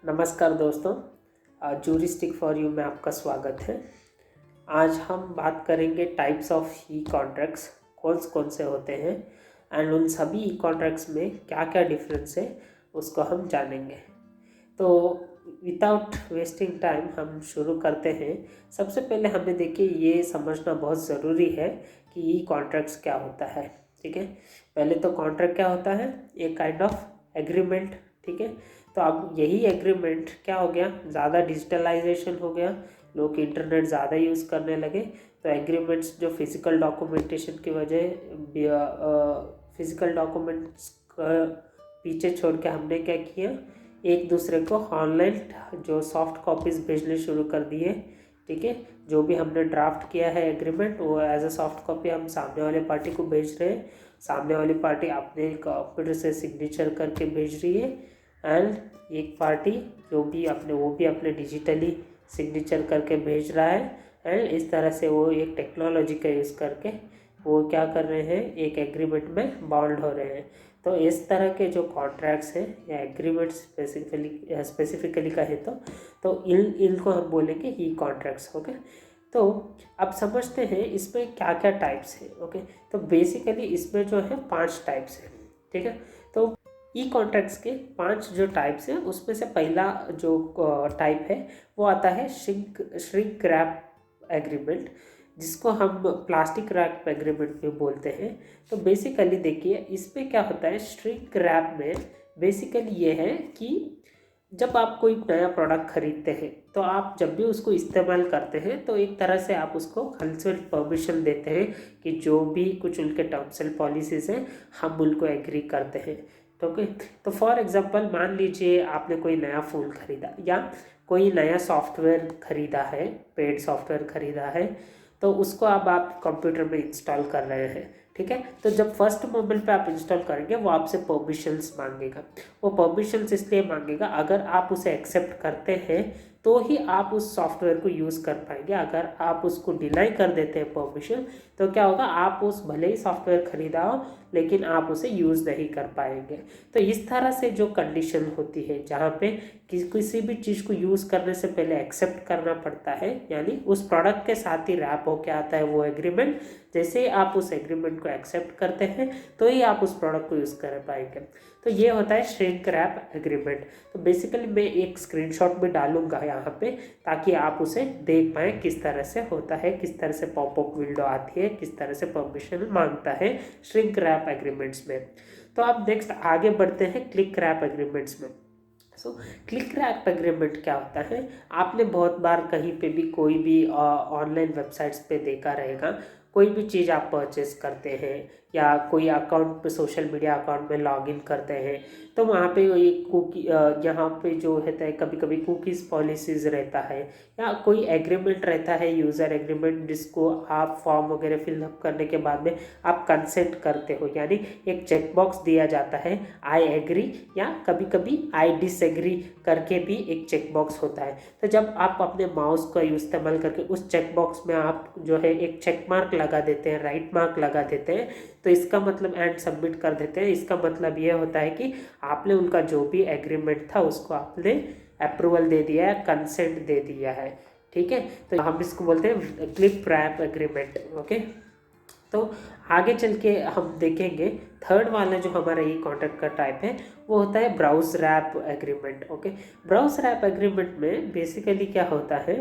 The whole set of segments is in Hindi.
नमस्कार दोस्तों, जूरिस्टिक फॉर यू में आपका स्वागत है। आज हम बात करेंगे टाइप्स ऑफ ई कॉन्ट्रैक्ट्स, कौन से होते हैं एंड उन सभी ई कॉन्ट्रैक्ट्स में क्या क्या डिफरेंस है उसको हम जानेंगे। तो विदाउट वेस्टिंग टाइम हम शुरू करते हैं। सबसे पहले हमें देखिए ये समझना बहुत ज़रूरी है कि ई कॉन्ट्रैक्ट्स क्या होता है। ठीक है, पहले तो कॉन्ट्रैक्ट क्या होता है, एक काइंड ऑफ एग्रीमेंट। ठीक है, तो अब यही एग्रीमेंट क्या हो गया, ज़्यादा डिजिटलाइजेशन हो गया, लोग इंटरनेट ज़्यादा यूज़ करने लगे, तो एग्रीमेंट्स जो फिज़िकल डॉक्यूमेंटेशन की वजह फिज़िकल डॉक्यूमेंट्स पीछे छोड़ के हमने क्या किया, एक दूसरे को ऑनलाइन जो सॉफ्ट कॉपीज़ भेजने शुरू कर दिए। ठीक है, जो भी हमने ड्राफ्ट किया है एग्रीमेंट वो एज अ सॉफ्ट कॉपी हम सामने वाले पार्टी को भेज रहे हैं, सामने वाली पार्टी अपने कंप्यूटर से सिग्नेचर करके भेज रही है एंड एक पार्टी वो भी अपने डिजिटली सिग्नेचर करके भेज रहा है। एंड इस तरह से वो एक टेक्नोलॉजी का यूज़ करके वो क्या कर रहे हैं, एक एग्रीमेंट में बॉन्ड हो रहे हैं। तो इस तरह के जो कॉन्ट्रैक्ट्स हैं या एग्रीमेंट स्पेसिफिकली कहें तो इनको हम बोलेंगे ई कॉन्ट्रैक्ट्स। ओके, तो अब समझते हैं इसमें क्या क्या टाइप्स हैं। ओके, तो बेसिकली इसमें जो है 5 टाइप्स हैं। ठीक है, तो ई कॉन्ट्रैक्ट्स के 5 जो टाइप्स हैं उसमें से पहला जो टाइप है वो आता है श्रिंक रैप एग्रीमेंट, जिसको हम प्लास्टिक रैप एग्रीमेंट भी बोलते हैं। तो बेसिकली देखिए इसमें क्या होता है, श्रिंक रैप में बेसिकली ये है कि जब आप कोई नया प्रोडक्ट खरीदते हैं तो आप जब भी उसको इस्तेमाल करते हैं तो एक तरह से आप उसको कंसल्ट परमिशन देते हैं कि जो भी कुछ उनके टर्म्स एंड पॉलिसीज़ हैं हम उनको एग्री करते हैं। तो ओके, तो फॉर एग्जांपल मान लीजिए आपने कोई नया फ़ोन खरीदा या कोई नया सॉफ्टवेयर खरीदा है, पेड सॉफ्टवेयर खरीदा है, तो उसको अब आप कंप्यूटर में इंस्टॉल कर रहे हैं। ठीक है, तो जब फर्स्ट मोमेंट पे आप इंस्टॉल करेंगे वो आपसे परमिशंस मांगेगा। वो परमिशंस इसलिए मांगेगा, अगर आप उसे एक्सेप्ट करते हैं तो ही आप उस सॉफ्टवेयर को यूज़ कर पाएंगे। अगर आप उसको डिनाई कर देते हैं परमिशन तो क्या होगा, आप उस भले ही सॉफ्टवेयर खरीदा हो लेकिन आप उसे यूज़ नहीं कर पाएंगे। तो इस तरह से जो कंडीशन होती है जहाँ पे किसी भी चीज़ को यूज़ करने से पहले एक्सेप्ट करना पड़ता है, यानी उस प्रोडक्ट के साथ ही रैप होके आता है वो एग्रीमेंट। जैसे ही आप उस एग्रीमेंट को एक्सेप्ट करते हैं तो ही आप उस प्रोडक्ट को यूज़ कर पाएंगे। तो ये होता है श्रिंक रैप एग्रीमेंट। तो बेसिकली मैं एक स्क्रीनशॉट भी डालूंगा यहाँ पे ताकि आप उसे देख पाएँ किस तरह से होता है, किस तरह से पॉपअप विंडो आती है, किस तरह से परमिशन मांगता है श्रिंक रैप एग्रीमेंट्स में। तो आप नेक्स्ट आगे बढ़ते हैं क्लिक रैप एग्रीमेंट्स में। क्लिक रैप एग्रीमेंट क्या होता है, आपने बहुत बार कहीं पे भी कोई भी ऑनलाइन वेबसाइट्स पे देखा रहेगा, कोई भी चीज़ आप परचेस करते हैं या कोई अकाउंट पे सोशल मीडिया अकाउंट में लॉगिन करते हैं तो वहाँ पे एक कुकी यहाँ पे जो रहता है, कभी कभी कुकीज़ पॉलिसीज़ रहता है या कोई एग्रीमेंट रहता है, यूज़र एग्रीमेंट, जिसको आप फॉर्म वगैरह फिलअप करने के बाद में आप कंसेंट करते हो, यानी एक चेकबॉक्स दिया जाता है आई एग्री या कभी कभी आई डिसएग्री करके भी एक चेकबॉक्स होता है। तो जब आप अपने माउस का इस्तेमाल करके उस चेकबॉक्स में आप जो है एक चेक मार्क लगा देते हैं, राइट मार्क लगा देते हैं, तो इसका मतलब एंड सबमिट कर देते हैं, इसका मतलब ये होता है कि आपने उनका जो भी एग्रीमेंट था उसको आपने अप्रूवल दे दिया है, कंसेंट दे दिया है। ठीक है, तो हम इसको बोलते हैं क्लिक रैप एग्रीमेंट। ओके, तो आगे चल के हम देखेंगे थर्ड वाला जो हमारा ई कॉन्ट्रैक्ट का टाइप है वो होता है browse wrap agreement. Okay, browse wrap agreement में बेसिकली क्या होता है,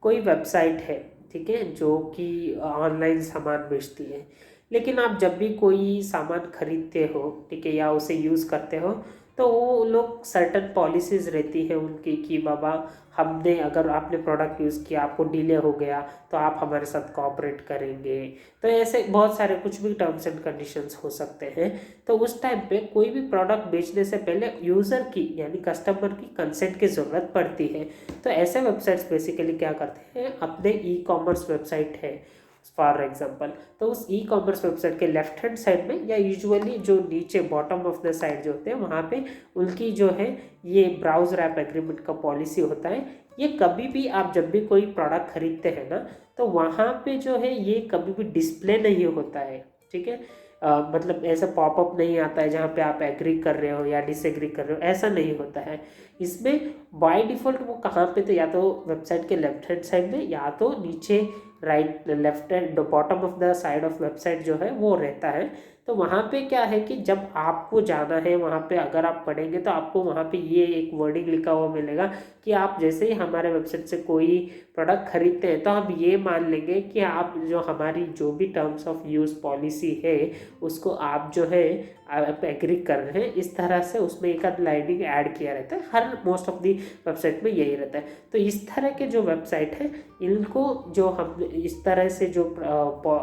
कोई वेबसाइट है, ठीक है, जो कि ऑनलाइन सामान बेचती है, लेकिन आप जब भी कोई सामान खरीदते हो, ठीक है, या उसे यूज़ करते हो तो वो लोग सर्टन पॉलिसीज़ रहती है उनकी कि बाबा हमने अगर आपने प्रोडक्ट यूज़ किया, आपको डिले हो गया तो आप हमारे साथ कोऑपरेट करेंगे। तो ऐसे बहुत सारे कुछ भी टर्म्स एंड कंडीशंस हो सकते हैं। तो उस टाइम पे कोई भी प्रोडक्ट बेचने से पहले यूज़र की यानी कस्टमर की कंसेंट की ज़रूरत पड़ती है। तो ऐसे वेबसाइट्स बेसिकली क्या करते हैं, अपने ई कॉमर्स वेबसाइट है फॉर एग्जांपल, तो उस ई कॉमर्स वेबसाइट के लेफ्ट हैंड साइड में या यूजुअली जो नीचे बॉटम ऑफ द साइड जो होते हैं वहाँ पे उनकी जो है ये ब्राउज रैप एग्रीमेंट का पॉलिसी होता है। ये कभी भी आप जब भी कोई प्रोडक्ट खरीदते हैं ना तो वहाँ पे जो है ये कभी भी डिस्प्ले नहीं होता है। ठीक है, मतलब ऐसा पॉपअप नहीं आता है जहाँ पे आप एग्री कर रहे हो या डिसएग्री कर रहे हो, ऐसा नहीं होता है। इसमें बाय डिफ़ॉल्ट वो कहाँ पे, तो या तो वेबसाइट के लेफ्ट हैंड साइड में या तो नीचे right left hand bottom of the side of website जो है वो रहता है। तो वहाँ पे क्या है कि जब आपको जाना है वहाँ पे, अगर आप पढ़ेंगे तो आपको वहाँ पे ये एक वर्डिंग लिखा हुआ मिलेगा कि आप जैसे ही हमारे वेबसाइट से कोई प्रोडक्ट खरीदते हैं तो हम ये मान लेंगे कि आप जो हमारी जो भी टर्म्स ऑफ यूज़ पॉलिसी है उसको आप जो है आप एग्री कर रहे हैं। इस तरह से उसमें एक आध लाइनिंग ऐड किया रहता है, हर मोस्ट ऑफ दी वेबसाइट में यही रहता है। तो इस तरह के जो वेबसाइट है इनको जो हम इस तरह से जो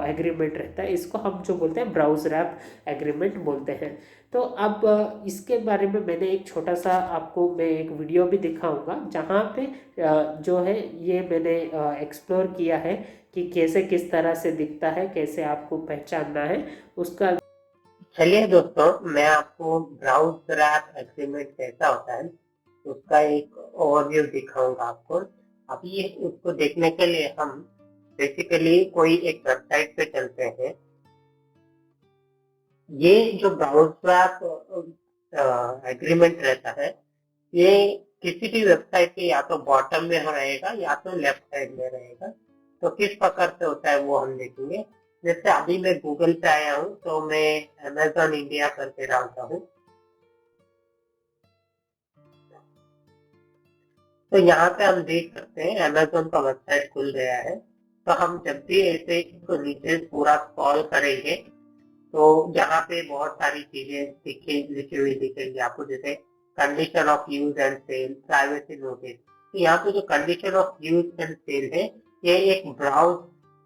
एग्रीमेंट रहता है इसको हम जो बोलते हैं ब्राउज़र ऐप एग्रीमेंट बोलते हैं। तो अब इसके बारे में मैंने एक छोटा सा आपको मैं एक वीडियो भी दिखाऊंगा जहाँ पे जो है ये मैंने एक्सप्लोर किया है कि कैसे किस तरह से दिखता है, कैसे आपको पहचानना है उसका। चलिए दोस्तों, मैं आपको ब्राउज़र ऐप एग्रीमेंट कैसा होता है उसका एक ओवरव्यू दिखाऊंगा आपको। अभी उसको देखने के लिए हम बेसिकली कोई एक वेबसाइट पे चलते हैं। ये जो ब्राउज़र ऐप एग्रीमेंट रहता है, ये किसी भी वेबसाइट के या तो बॉटम में रहेगा या तो लेफ्ट साइड में रहेगा। तो किस प्रकार से होता है वो हम देखेंगे। जैसे अभी मैं गूगल पे आया हूँ तो मैं अमेजॉन इंडिया करके डालता हूँ। तो यहाँ पे हम देख सकते हैं अमेजोन का वेबसाइट खुल गया है। तो हम जब भी ऐसे इसको नीचे पूरा स्क्रॉल करेंगे तो यहाँ पे बहुत सारी चीजें लिखी हुई दिखेंगी आपको, जैसे condition of use and sale, privacy notice. तो यहाँ पे जो condition of use and sale है ये एक ब्राउज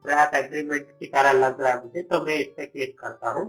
रैप एग्रीमेंट की तरह लग रहा है मुझे, तो मैं इस पे क्लिक करता हूँ।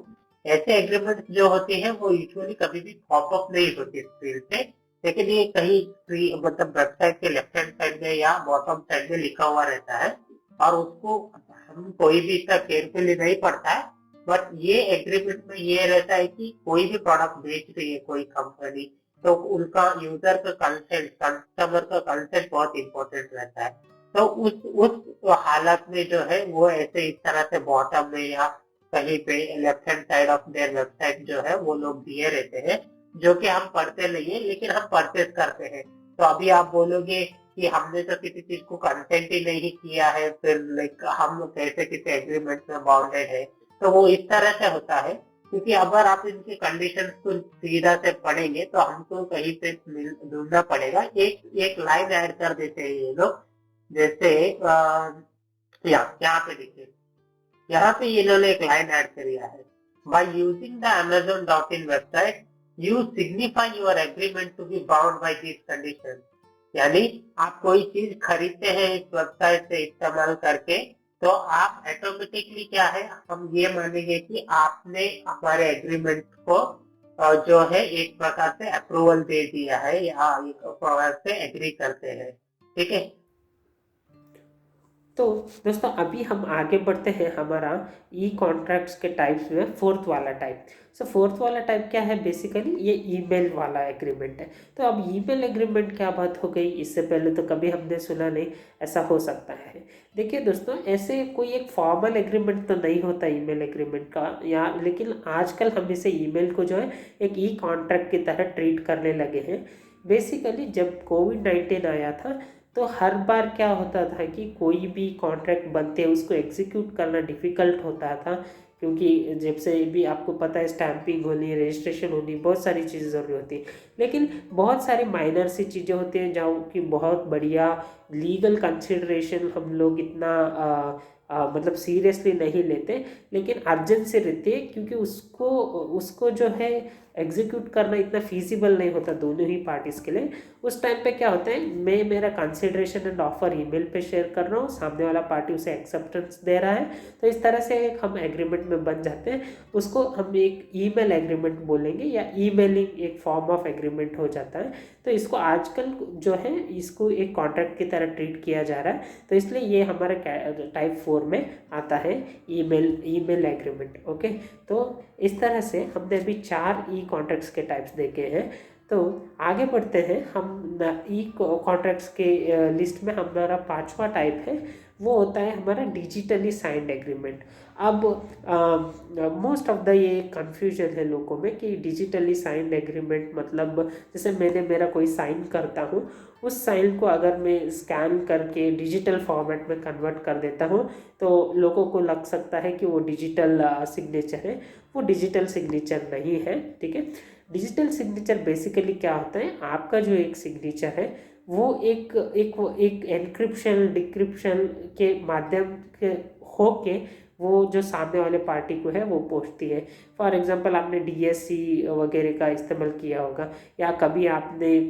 ऐसे एग्रीमेंट जो होती है वो यूजुअली कभी भी पॉपअप नहीं होती स्क्रीन पे, लेकिन ये कहीं मतलब वेबसाइट के लेफ्ट हैंड साइड में या बॉटम साइड में लिखा हुआ रहता है और उसको हम कोई भी इतना केयरफुली नहीं पढ़ता है। बट ये एग्रीमेंट में ये रहता है कि कोई भी प्रोडक्ट बेच रही है कोई कंपनी, तो उनका यूजर का कंसेंट, कस्टमर का कंसेंट बहुत इंपॉर्टेंट रहता है। तो उस हालत में जो है वो ऐसे इस तरह से बॉटम में या कहीं पे left hand side of their website जो है वो लोग दिए रहते हैं, जो कि हम पढ़ते नहीं है लेकिन हम परचेज करते हैं। तो अभी आप बोलोगे कि हमने तो किसी चीज को कंसेंट ही नहीं किया है, फिर लाइक हम कैसे किसी एग्रीमेंट में बाउंडेड है। तो वो इस तरह से होता है, क्योंकि अगर आप इनके कंडीशंस को सीधा से पढ़ेंगे तो हमको कहीं पे ढूंढना पड़ेगा। एक एक लाइन ऐड कर देते हैं ये लोग, जैसे यहाँ पे देखिए, यहाँ पे इन्होंने एक लाइन ऐड किया है, by using the amazon.in website you signify your agreement to be bound by this condition. यानी आप कोई चीज खरीदते हैं इस वेबसाइट से इस्तेमाल करके, तो आप ऑटोमेटिकली क्या है, हम ये मानेंगे कि आपने हमारे एग्रीमेंट को जो है एक प्रकार से अप्रूवल दे दिया है या एक प्रकार से एग्री करते हैं। ठीक है। तो दोस्तों अभी हम आगे बढ़ते हैं हमारा ई कॉन्ट्रैक्ट्स के टाइप्स में फोर्थ वाला टाइप। सो फोर्थ वाला टाइप क्या है, बेसिकली ये ईमेल वाला एग्रीमेंट है। तो अब ईमेल एग्रीमेंट क्या बात हो गई, इससे पहले तो कभी हमने सुना नहीं ऐसा हो सकता है। देखिए दोस्तों, ऐसे कोई एक फॉर्मल एग्रीमेंट तो नहीं होता ईमेल एग्रीमेंट का, या लेकिन आजकल हम इसे ईमेल को जो है एक ई कॉन्ट्रैक्ट की तरह ट्रीट करने लगे हैं। बेसिकली जब कोविड-19 आया था तो हर बार क्या होता था कि कोई भी कॉन्ट्रैक्ट बनते उसको एग्जीक्यूट करना डिफ़िकल्ट होता था, क्योंकि जब से भी आपको पता है स्टैंपिंग होनी, रजिस्ट्रेशन होनी, बहुत सारी चीज़ें ज़रूरी होती है। लेकिन बहुत सारी माइनर सी चीज़ें होती हैं जहाँ कि बहुत बढ़िया लीगल कंसिडरेशन हम लोग इतना मतलब सीरियसली नहीं लेते, लेकिन अर्जेंसी रहती है क्योंकि उसको उसको जो है एग्जीक्यूट करना इतना फीजिबल नहीं होता दोनों ही पार्टीज़ के लिए। उस टाइम पे क्या होता है, मैं मेरा कंसिडरेशन एंड ऑफर ईमेल पे शेयर कर रहा हूँ, सामने वाला पार्टी उसे एक्सेप्टेंस दे रहा है, तो इस तरह से एक हम एग्रीमेंट में बन जाते हैं। उसको हम एक ईमेल एग्रीमेंट बोलेंगे या ईमेलिंग एक फॉर्म ऑफ एग्रीमेंट हो जाता है। तो इसको आजकल जो है इसको एक कॉन्ट्रैक्ट की तरह ट्रीट किया जा रहा है, तो इसलिए ये हमारे टाइप 4 में आता है, ईमेल एग्रीमेंट। ओके, तो इस तरह से हमने अभी 4 ई कॉन्ट्रैक्ट्स के टाइप्स देखे हैं। तो आगे बढ़ते हैं हम ई कॉन्ट्रैक्ट्स के लिस्ट में हमारा 5वां टाइप है, वो होता है हमारा डिजिटली साइंड एग्रीमेंट। अब मोस्ट ऑफ द ये कंफ्यूजन है लोगों में कि डिजिटली साइंड एग्रीमेंट मतलब जैसे मैंने मेरा कोई साइन करता हूँ, उस साइन को अगर मैं स्कैन करके डिजिटल फॉर्मेट में कन्वर्ट कर देता हूँ तो लोगों को लग सकता है कि वो डिजिटल सिग्नेचर है। वो डिजिटल सिग्नेचर नहीं है, ठीक है। डिजिटल सिग्नेचर बेसिकली क्या होता है, आपका जो एक सिग्नेचर है वो एक एनक्रिप्शन डिक्रिप्शन के माध्यम के होके वो जो सामने वाले पार्टी को है वो पहुंचती है। फॉर एग्जांपल आपने डीएससी वगैरह का इस्तेमाल किया होगा, या कभी आपने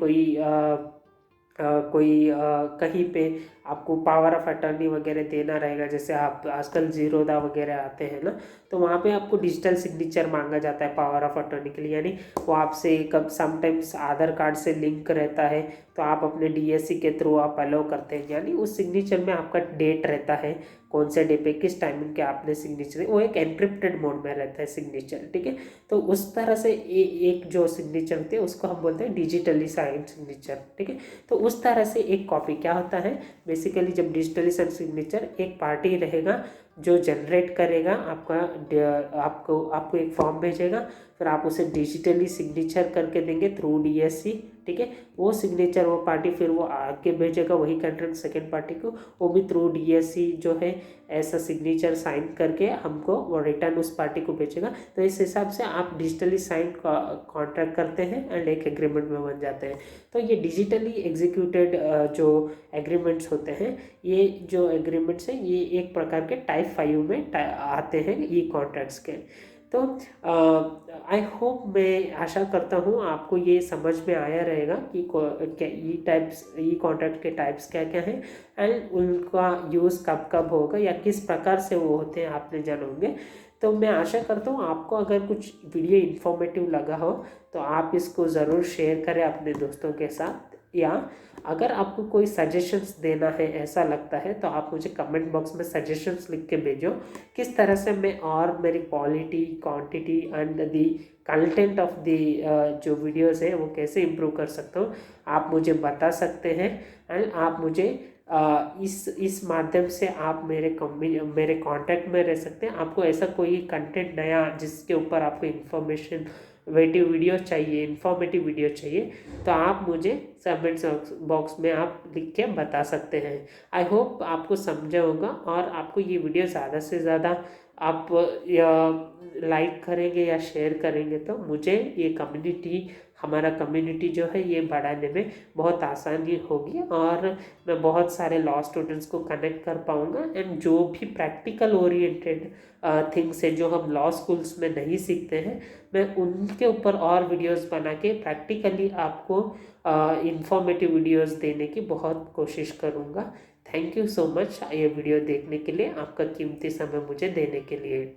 कहीं पे आपको पावर ऑफ अटर्नी वगैरह देना रहेगा, जैसे आप आजकल जीरोदा वगैरह आते हैं ना, तो वहाँ पे आपको डिजिटल सिग्नेचर मांगा जाता है पावर ऑफ अटर्नी के लिए। यानी वो आपसे कब समटाइम्स आधार कार्ड से लिंक रहता है, तो आप अपने डीएससी के थ्रू आप अलाउ करते हैं, यानी उस सिग्नेचर में आपका डेट रहता है, कौन से डे पे किस टाइमिंग के आपने सिग्नेचर, वो एक एनक्रिप्टेड मोड में रहता है सिग्नेचर, ठीक है। तो उस तरह से एक जो सिग्नेचर होती है उसको हम बोलते हैं डिजिटली साइंड सिग्नेचर, ठीक है। तो उस तरह से एक कॉपी क्या होता है, बेसिकली जब डिजिटली साइंड सिग्नेचर एक पार्टी रहेगा जो जनरेट करेगा आपको एक फॉर्म भेजेगा, फिर आप उसे डिजिटली सिग्नेचर करके देंगे थ्रू डीएससी, ठीक है। वो सिग्नेचर वो पार्टी फिर वो आगे भेजेगा वही कंट्रैक्ट सेकेंड पार्टी को, वो भी थ्रू डीएससी जो है ऐसा सिग्नेचर साइन करके हमको वो रिटर्न उस पार्टी को भेजेगा। तो इस हिसाब से आप डिजिटली साइन कॉन्ट्रैक्ट करते हैं एंड एक एग्रीमेंट में बन जाते हैं। तो ये डिजिटली एग्जीक्यूटेड जो एग्रीमेंट्स होते हैं, ये जो एग्रीमेंट्स हैं ये एक प्रकार के टाइप 5 में आते हैं ई कॉन्ट्रैक्ट्स के। तो आई होप, मैं आशा करता हूँ आपको ये समझ में आया रहेगा कि क्या ई कॉन्ट्रैक्ट के टाइप्स क्या क्या हैं एंड उनका यूज़ कब कब होगा या किस प्रकार से वो होते हैं आपने जानोगे। तो मैं आशा करता हूँ आपको अगर कुछ वीडियो इन्फॉर्मेटिव लगा हो तो आप इसको ज़रूर शेयर करें अपने दोस्तों के साथ, या अगर आपको कोई सजेशंस देना है ऐसा लगता है तो आप मुझे कमेंट बॉक्स में सजेशंस लिख के भेजो, किस तरह से मैं और मेरी quality quantity and the content of the जो वीडियोस है वो कैसे इम्प्रूव कर सकता हूँ, आप मुझे बता सकते हैं। एंड आप मुझे इस माध्यम से आप मेरे कांटेक्ट में रह सकते हैं। आपको ऐसा कोई कंटेंट नया जिसके ऊपर आपको इन्फॉर्मेटिव वीडियो चाहिए तो आप मुझे कमेंट बॉक्स में आप लिख के बता सकते हैं। आई होप आपको समझा होगा और आपको ये वीडियो ज़्यादा से ज़्यादा आप लाइक करेंगे या शेयर करेंगे तो मुझे ये हमारा कम्युनिटी जो है ये बढ़ाने में बहुत आसानी होगी और मैं बहुत सारे लॉ स्टूडेंट्स को कनेक्ट कर पाऊँगा एंड जो भी प्रैक्टिकल ओरिएंटेड थिंग्स है जो हम लॉ स्कूल्स में नहीं सीखते हैं, मैं उनके ऊपर और वीडियोस बना के प्रैक्टिकली आपको इंफॉर्मेटिव वीडियोस देने की बहुत कोशिश करूँगा। थैंक यू सो मच ये वीडियो देखने के लिए, आपका कीमती समय मुझे देने के लिए।